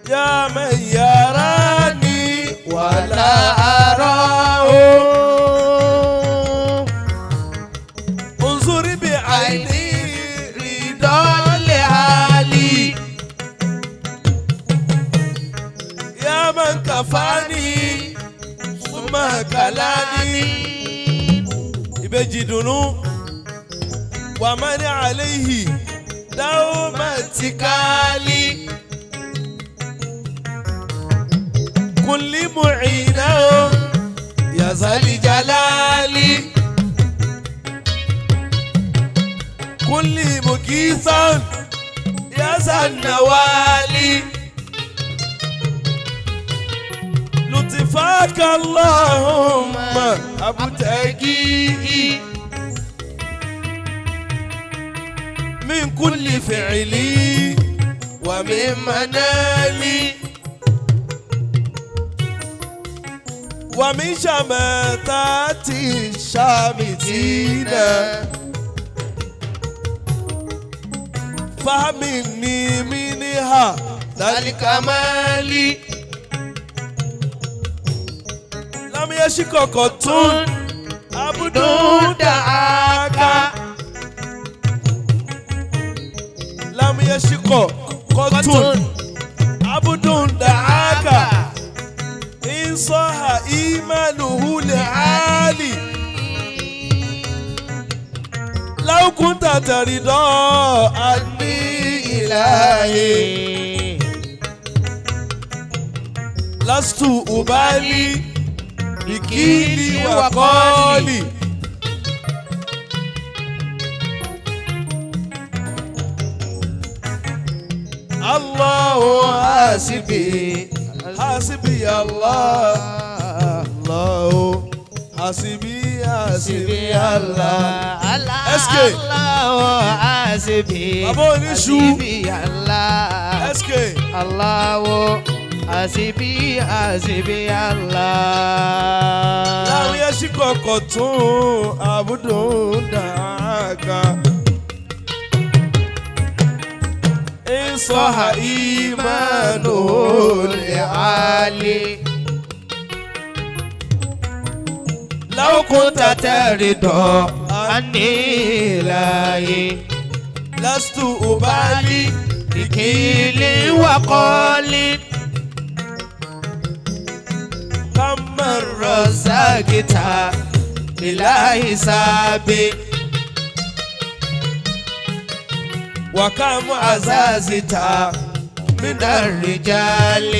يا من يراني ولا أراه انظر بعيني رضا لحالي يا من كفاني ثم كلاني يبجدنو ومن عليه دوم اتكالي كل معينا يا ذا الجلال كل مكيسا يا ذا النوال لطفاك اللهم أبتغي من كل فعلي ومن منالي ومن شماتات الشامتين فهمني منها ذلك مالي لم يشك قط عبد دعاك لم يشق قط عبد دعاك إن صح إيمانه لعالي لو كنت ترضى عني إلهي لست أبالي بكيلي وقالي الله حاسبي حاسبي الله الله حاسبي حاسبي الله الله حاسبي حاسبي الله الله حاسبي حاسبي الله لم يشك قط عبد دعاك إن صح إيمانه لعالي لو كنت ترضى عني إلهي لست أبالي بكيل وقال كم مرة سكت بلا حساب وكم عزازت من الرجال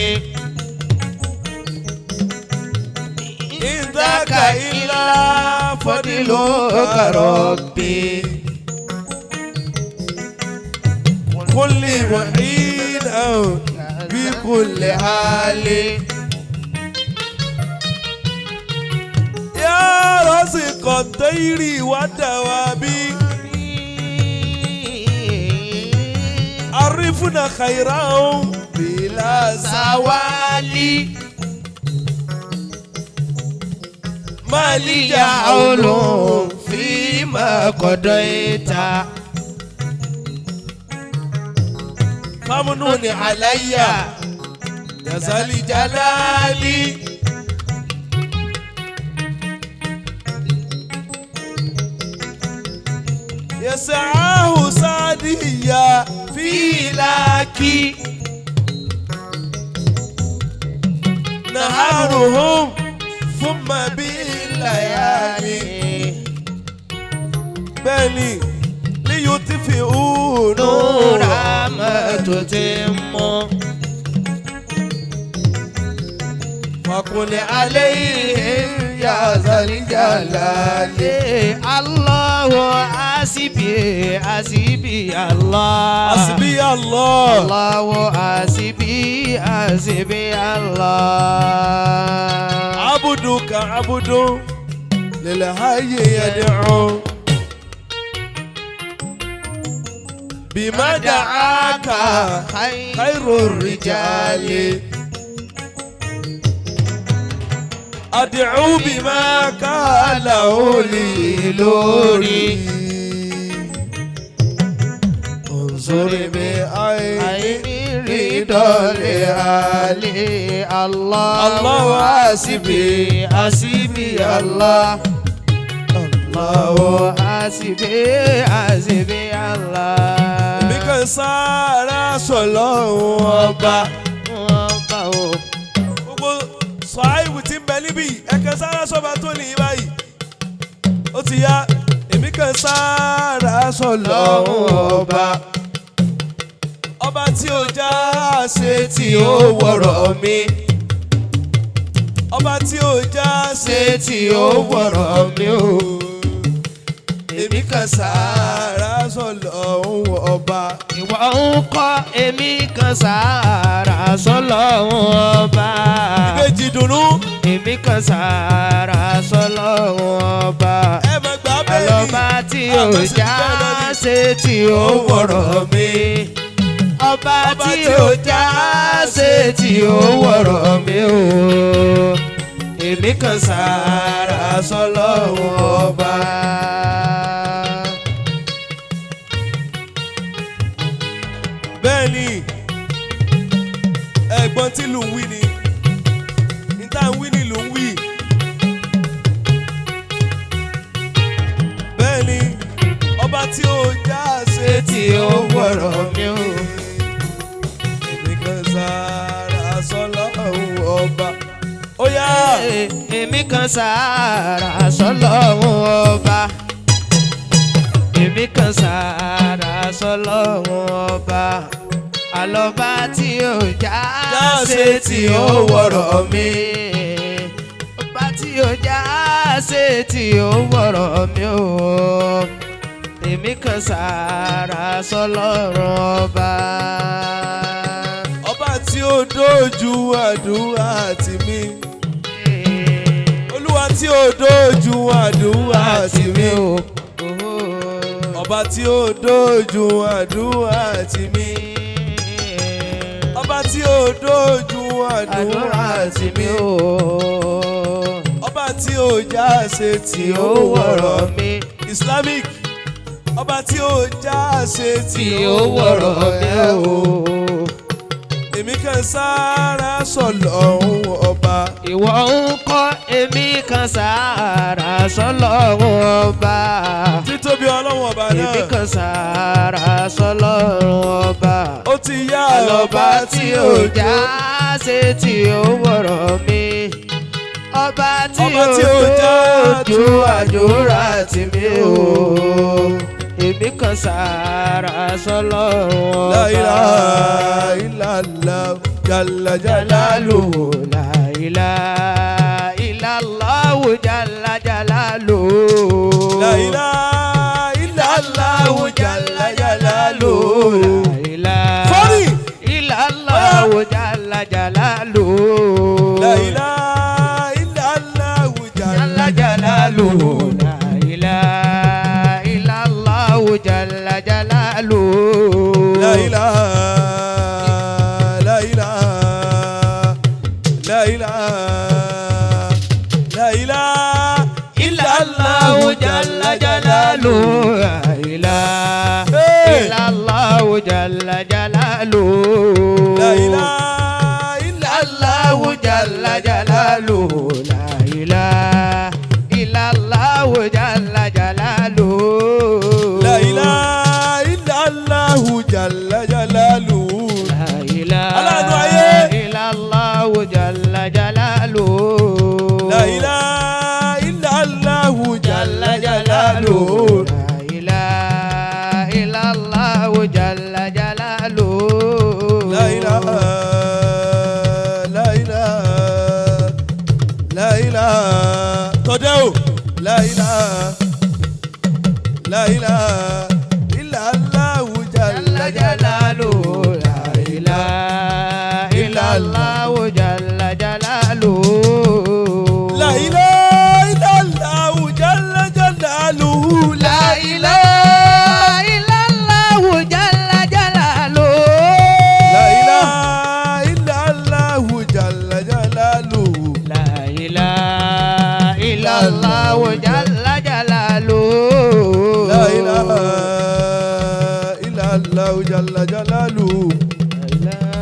إن ذاك إلا فضلك ربي كل محين أو بكل حال يا رزق الطير والدواب عرفنا خيرهم بلا زوال ما لي جعل فيما قضيت فمنون علي يا ذا الجلال يسعاه سعديا في لك نهارهم ثم بالليالي بل ليطفئوا نورا ما تتم فقل عليهم يا ذا الجلال الله حسبي حسبي الله حسبي الله الله حسبي حسبي الله عبدك عبد للحي يدعو بما دعاك خير الرجال أدعو بما قاله لي لوري انظر بعين لدول علي الله حسبي حسبي الله الله حسبي حسبي الله. èmi kàn sára sọlọ́run ọba. ọba o. gbogbo sọ́àìwù tí ń bẹ níbí ẹ̀kẹ́ sára sọ́ba tó ní báyìí. ó ti yá èmi kàn sára sọlọ́run ọba. ọba tí ó já ṣe tí ó wọ̀rọ̀ mi. ọba tí ó já ṣe tí ó wọ̀rọ̀ mi o. èmi kan sára sọ́lọ́run ọba. ìwọ ń kọ́ èmi kan sára sọ́lọ́run ọba. ìbejì dùnú. èmi kan sára sọ́lọ́run ọba. ẹ mọ̀ gbà bẹ́ẹ̀ ni ọlọ́ba tí ó já ṣe tí ó wọ̀rọ̀ mi. ọba tí ó já ṣe tí ó wọ̀rọ̀ mi o. èmi kan sára sọ́lọ́run ọba. bẹ́ẹ̀ ni ẹ̀gbọ́n tí lù ń wí ni níta ń wí ni lù ń wí. bẹ́ẹ̀ ni ọba tí ó já ṣe tí ó wọ̀rọ̀ mi o. èmi kan sára sọ́lọ́run ọba. ó yá. èmi kan sára sọ́lọ́run ọba. èmi kan sára sọ́lọ́run ọba. àlọ́ba tí ó já ṣe tí ó wọ̀rọ̀ mi. ọba tí ó já ṣe tí ó wọ̀rọ̀ mi o. èmi kan sára sọ́lọ́run ọba. ọba tí ó dójú àdúrà tì mí. olúwa tí ó dójú àdúrà tì mí. ọba tí ó dójú àdúrà tì mí. ọba tí ó dójú àdúrà tì mí. ọba tí ó já ṣe tí ó wọ̀rọ̀ mi. Islamic. ọba tí ó já ṣe tí ó wọ̀rọ̀ mi o. èmi kan sára sọ́lọ́run ọba. ìwọ ń kọ́ èmi kan sára sọ́lọ́run ọba. títóbi ọlọ́run ọba náà. èmi kan sára sọ́lọ́run ọba. ó ti yá ọba tí ó já ṣe tí ó wọ̀rọ̀ mi. ọba tí ó dojú àdúrà tì mí o. èmi kan sára sọ́lọ́run ọba. La ilaha illallah jalla jalaluhu. La ilaha illallah jalla jalaluhu. La ilaha illallah jalla jalaluhu. La ilaha illallah jalla jalaluhu. La ilaha illallah jalla jalaluhu. La ilaha illallah jalla jalaluhu. La ilaha jalla jalaluhu. La ilaha illallah jalla jalaluhu. La ilaha illallah jalla jalaluhu. La ilaha illallah jalla jalaluhu. La ilaha illallah jalla jalaluhu. La ilaha Aláàánú ayé. illallah jalla jalaluhu. La ilaha illallah jalla jalaluhu. La ilaha illallah jalla jalaluhu. La ilaha tọ́dẹ́ o. La ilaha